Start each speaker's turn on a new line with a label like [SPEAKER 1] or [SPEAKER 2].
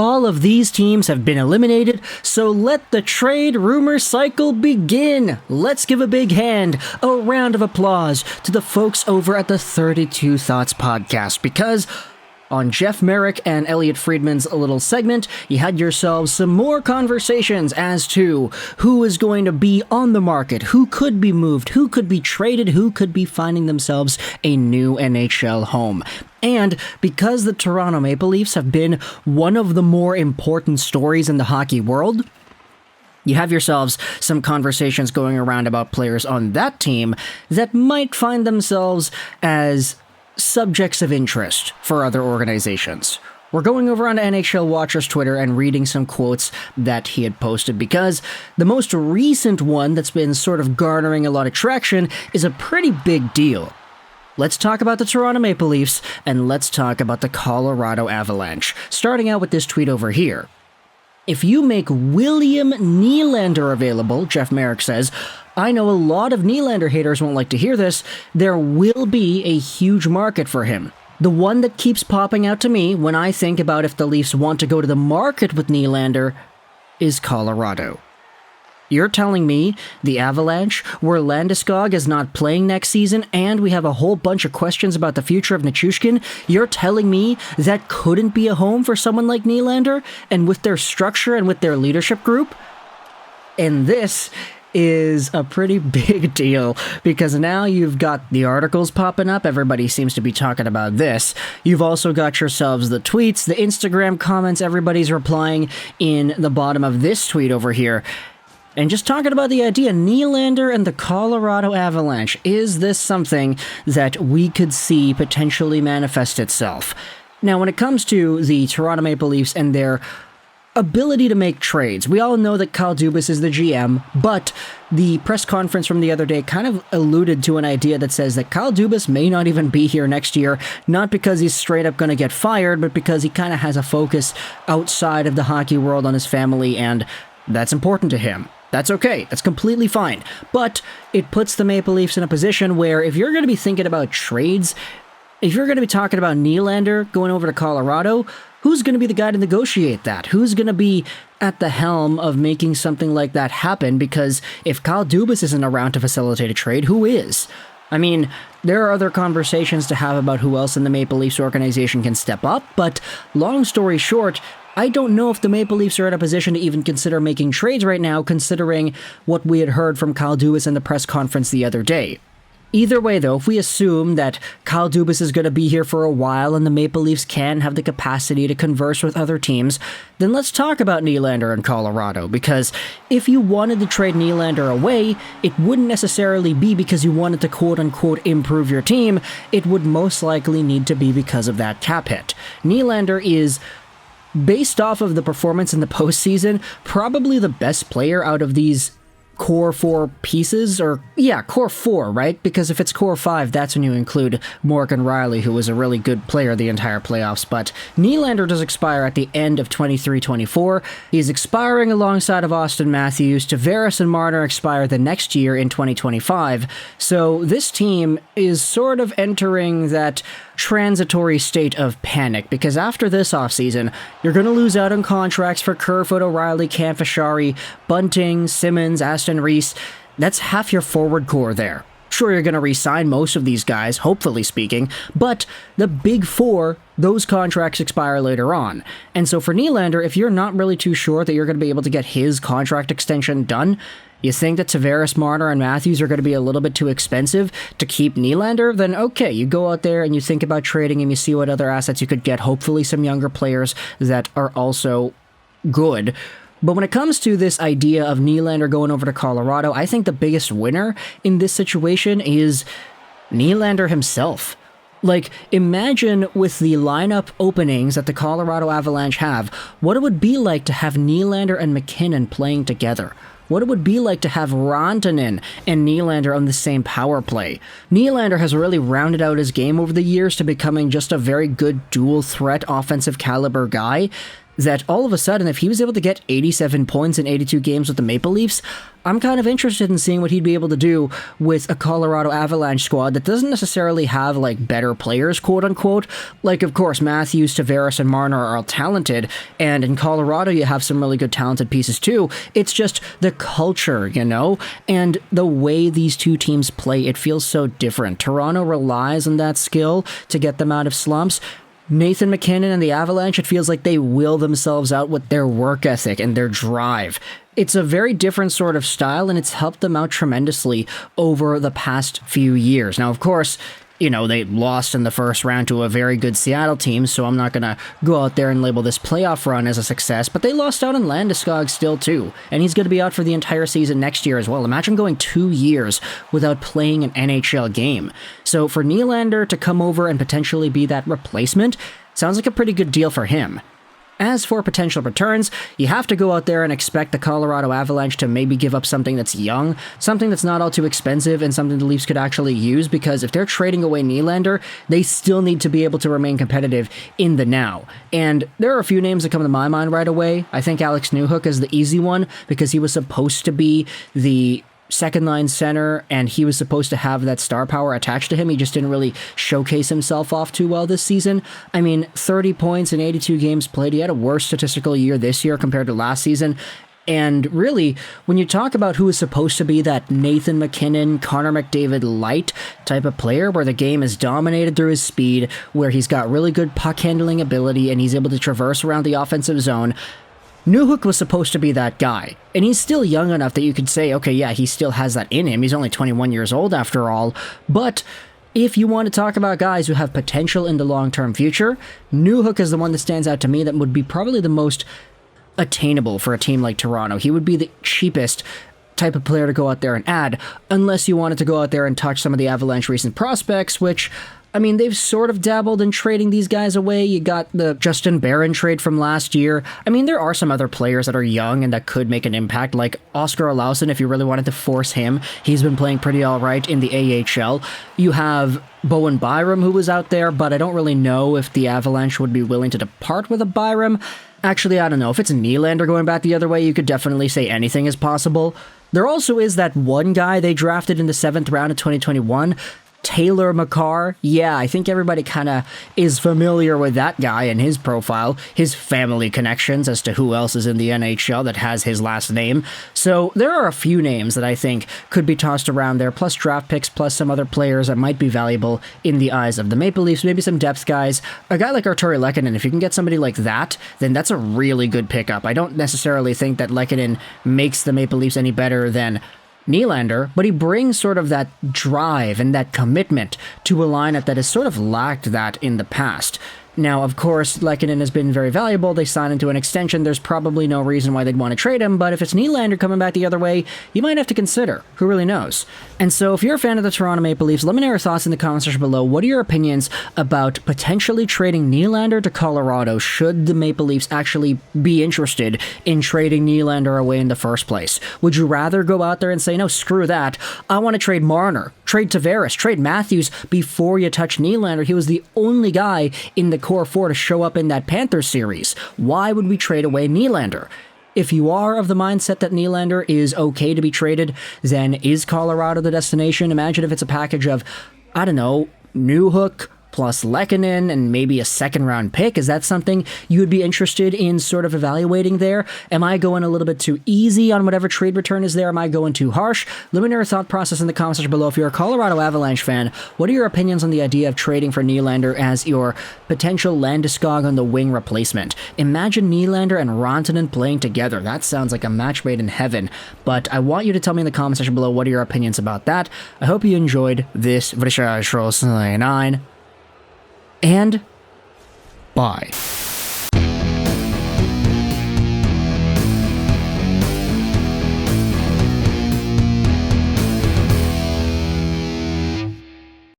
[SPEAKER 1] all of these teams have been eliminated, so let the trade rumor cycle begin. Let's give a big hand, a round of applause to the folks over at the 32 Thoughts podcast, because on Jeff Marek and Elliotte Friedman's little segment, you had yourselves some more conversations as to who is going to be on the market, who could be moved, who could be traded, who could be finding themselves a new NHL home. And because the Toronto Maple Leafs have been one of the more important stories in the hockey world, you have yourselves some conversations going around about players on that team that might find themselves as subjects of interest for other organizations. We're going over on NHL Watcher's Twitter and reading some quotes that he had posted, because the most recent one that's been sort of garnering a lot of traction is a pretty big deal. Let's talk about the Toronto Maple Leafs, and let's talk about the Colorado Avalanche. Starting out with this tweet over here. If you make William Nylander available, Jeff Marek says, I know a lot of Nylander haters won't like to hear this, there will be a huge market for him. The one that keeps popping out to me when I think about if the Leafs want to go to the market with Nylander is Colorado. You're telling me the Avalanche, where Landeskog is not playing next season and we have a whole bunch of questions about the future of Nichushkin, you're telling me that couldn't be a home for someone like Nylander, and with their structure and with their leadership group? And this is a pretty big deal, because now you've got the articles popping up, everybody seems to be talking about this. You've also got yourselves the tweets, the Instagram comments, everybody's replying in the bottom of this tweet over here. And just talking about the idea, Nylander and the Colorado Avalanche, is this something that we could see potentially manifest itself? Now, when it comes to the Toronto Maple Leafs and their ability to make trades, we all know that Kyle Dubas is the GM, but the press conference from the other day kind of alluded to an idea that says that Kyle Dubas may not even be here next year, not because he's straight up going to get fired, but because he kind of has a focus outside of the hockey world on his family, and that's important to him. That's okay. That's completely fine. But it puts the Maple Leafs in a position where if you're going to be thinking about trades, if you're going to be talking about Nylander going over to Colorado, who's going to be the guy to negotiate that? Who's going to be at the helm of making something like that happen? Because if Kyle Dubas isn't around to facilitate a trade, who is? I mean, there are other conversations to have about who else in the Maple Leafs organization can step up, but long story short, I don't know if the Maple Leafs are in a position to even consider making trades right now, considering what we had heard from Kyle Dubas in the press conference the other day. Either way, though, if we assume that Kyle Dubas is going to be here for a while and the Maple Leafs can have the capacity to converse with other teams, then let's talk about Nylander in Colorado, because if you wanted to trade Nylander away, it wouldn't necessarily be because you wanted to quote-unquote improve your team. It would most likely need to be because of that cap hit. Nylander is, based off of the performance in the postseason, probably the best player out of these core four pieces, or yeah, core four, right? Because if it's core five, that's when you include Morgan Rielly, who was a really good player the entire playoffs. But Nylander does expire at the end of 23-24. He's expiring alongside of Auston Matthews. Tavares and Marner expire the next year in 2025. So this team is sort of entering that transitory state of panic, because after this offseason, you're going to lose out on contracts for Kerfoot, O'Reilly, Campashari, Bunting, Simmons, Aston Reese. That's half your forward core there. Sure, you're going to re-sign most of these guys, hopefully speaking, but the big four, those contracts expire later on. And so for Nylander, if you're not really too sure that you're going to be able to get his contract extension done, you think that Tavares, Marner, and Matthews are going to be a little bit too expensive to keep Nylander? Then okay, you go out there and you think about trading and you see what other assets you could get, hopefully some younger players that are also good. But when it comes to this idea of Nylander going over to Colorado, I think the biggest winner in this situation is Nylander himself. Like, imagine with the lineup openings that the Colorado Avalanche have, what it would be like to have Nylander and McKinnon playing together. What it would be like to have Rantanen and Nylander on the same power play. Nylander has really rounded out his game over the years to becoming just a very good dual threat offensive caliber guy that all of a sudden, if he was able to get 87 points in 82 games with the Maple Leafs, I'm kind of interested in seeing what he'd be able to do with a Colorado Avalanche squad that doesn't necessarily have, like, better players, quote-unquote. Like, of course, Matthews, Tavares, and Marner are all talented, and in Colorado you have some really good talented pieces too. It's just the culture, you know? And the way these two teams play, it feels so different. Toronto relies on that skill to get them out of slumps. Nathan MacKinnon and the Avalanche, it feels like they will themselves out with their work ethic and their drive. It's a very different sort of style, and it's helped them out tremendously over the past few years. Now, of course, you know, they lost in the first round to a very good Seattle team, so I'm not going to go out there and label this playoff run as a success, but they lost out on Landeskog still too, and he's going to be out for the entire season next year as well. Imagine going 2 years without playing an NHL game. So for Nylander to come over and potentially be that replacement, sounds like a pretty good deal for him. As for potential returns, you have to go out there and expect the Colorado Avalanche to maybe give up something that's young, something that's not all too expensive, and something the Leafs could actually use, because if they're trading away Nylander, they still need to be able to remain competitive in the now. And there are a few names that come to my mind right away. I think Alex Newhook is the easy one, because he was supposed to be the second-line center, and he was supposed to have that star power attached to him. He just didn't really showcase himself off too well this season. I mean, 30 points in 82 games played. He had a worse statistical year this year compared to last season. And really, when you talk about who is supposed to be that Nathan MacKinnon, Connor McDavid light type of player, where the game is dominated through his speed, where he's got really good puck handling ability, and he's able to traverse around the offensive zone, Newhook was supposed to be that guy, and he's still young enough that you could say, okay, yeah, he still has that in him. He's only 21 years old after all, but if you want to talk about guys who have potential in the long-term future, Newhook is the one that stands out to me that would be probably the most attainable for a team like Toronto. He would be the cheapest type of player to go out there and add, unless you wanted to go out there and touch some of the Avalanche recent prospects, which, I mean, they've sort of dabbled in trading these guys away. You got the Justin Barron trade from last year. I mean, there are some other players that are young and that could make an impact, like Oscar Olausson, if you really wanted to force him. He's been playing pretty all right in the AHL. You have Bowen Byram, who was out there, but I don't really know if the Avalanche would be willing to depart with a Byram. Actually, I don't know. If it's a Nylander going back the other way, you could definitely say anything is possible. There also is that one guy they drafted in the 7th round of 2021, Taylor McCarr. Yeah, I think everybody kind of is familiar with that guy and his profile, his family connections as to who else is in the NHL that has his last name. So there are a few names that I think could be tossed around there, plus draft picks, plus some other players that might be valuable in the eyes of the Maple Leafs, maybe some depth guys. A guy like Arturi Lehkonen, if you can get somebody like that, then that's a really good pickup. I don't necessarily think that Lehkonen makes the Maple Leafs any better than Nylander, but he brings sort of that drive and that commitment to a lineup that has sort of lacked that in the past. Now, of course, Lehkonen has been very valuable. They signed into an extension. There's probably no reason why they'd want to trade him, but if it's Nylander coming back the other way, you might have to consider. Who really knows? And so if you're a fan of the Toronto Maple Leafs, let me know your thoughts in the comment section below. What are your opinions about potentially trading Nylander to Colorado should the Maple Leafs actually be interested in trading Nylander away in the first place? Would you rather go out there and say, no, screw that, I want to trade Marner, trade Tavares, trade Matthews before you touch Nylander? He was the only guy in the core four to show up in that Panthers series. Why would we trade away Nylander? If you are of the mindset that Nylander is okay to be traded, then is Colorado the destination? Imagine if it's a package of, I don't know, Newhook plus Lehkonen and maybe a second-round pick. Is that something you would be interested in sort of evaluating there? Am I going a little bit too easy on whatever trade return is there? Am I going too harsh? Let me know your thought process in the comment section below. If you're a Colorado Avalanche fan, what are your opinions on the idea of trading for Nylander as your potential Landeskog on the wing replacement? Imagine Nylander and Rantanen playing together. That sounds like a match made in heaven. But I want you to tell me in the comment section below what are your opinions about that. I hope you enjoyed this Juraj and bye.